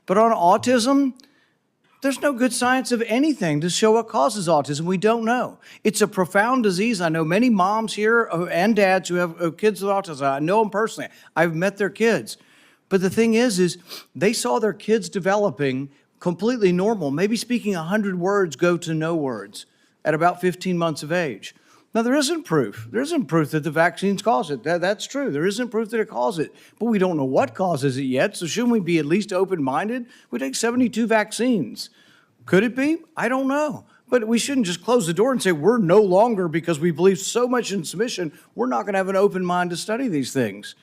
But on autism, there's no good science of anything to show what causes autism. We don't know. It's a profound disease. I know many moms here and dads who have kids with autism. I know them personally. I've met their kids. But the thing is they saw their kids developing completely normal, maybe speaking 100 words go to no words at about 15 months of age. Now, there isn't proof. There isn't proof that the vaccines cause it. That's true. There isn't proof that it causes it. But we don't know what causes it yet, so shouldn't we be at least open-minded? We take 72 vaccines. Could it be? I don't know. But we shouldn't just close the door and say we're no longer, because we believe so much in submission, we're not going to have an open mind to study these things.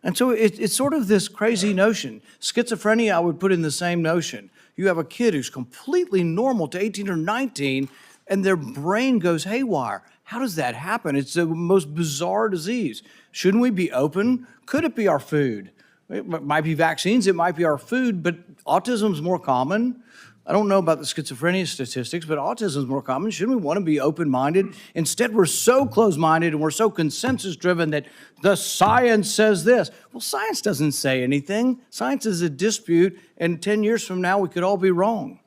And so it's sort of this crazy notion. Schizophrenia, I would put in the same notion. You have a kid who's completely normal to 18 or 19, and their brain goes haywire. How does that happen? It's the most bizarre disease. Shouldn't we be open? Could it be our food? It might be vaccines, it might be our food, but autism is more common. I don't know about the schizophrenia statistics, but autism is more common. Shouldn't we want to be open-minded? Instead, we're so closed-minded and we're so consensus-driven that the science says this. Well, science doesn't say anything. Science is a dispute, and 10 years from now, we could all be wrong.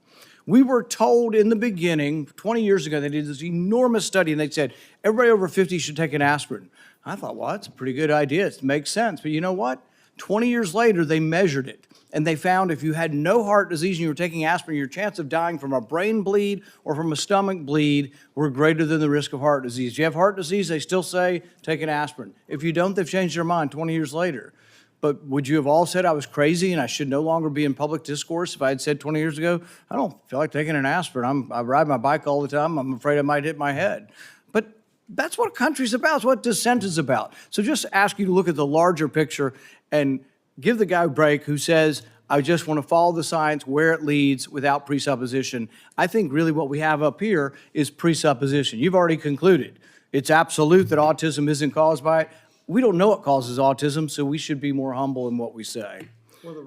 We were told in the beginning, 20 years ago, they did this enormous study, and they said, everybody over 50 should take an aspirin. I thought, well, that's a pretty good idea. It makes sense. But you know what? 20 years later, they measured it, and they found if you had no heart disease and you were taking aspirin, your chance of dying from a brain bleed or from a stomach bleed were greater than the risk of heart disease. If you have heart disease, they still say take an aspirin. If you don't, they've changed their mind 20 years later. But would you have all said I was crazy and I should no longer be in public discourse if I had said 20 years ago, I don't feel like taking an aspirin. I ride my bike all the time. I'm afraid I might hit my head. But that's what a country's about. It's what dissent is about. So just ask you to look at the larger picture and give the guy a break who says, I just want to follow the science where it leads without presupposition. I think really what we have up here is presupposition. You've already concluded. It's absolute that autism isn't caused by it. We don't know what causes autism, so we should be more humble in what we say.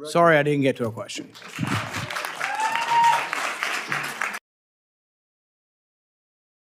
Sorry I didn't get to a question.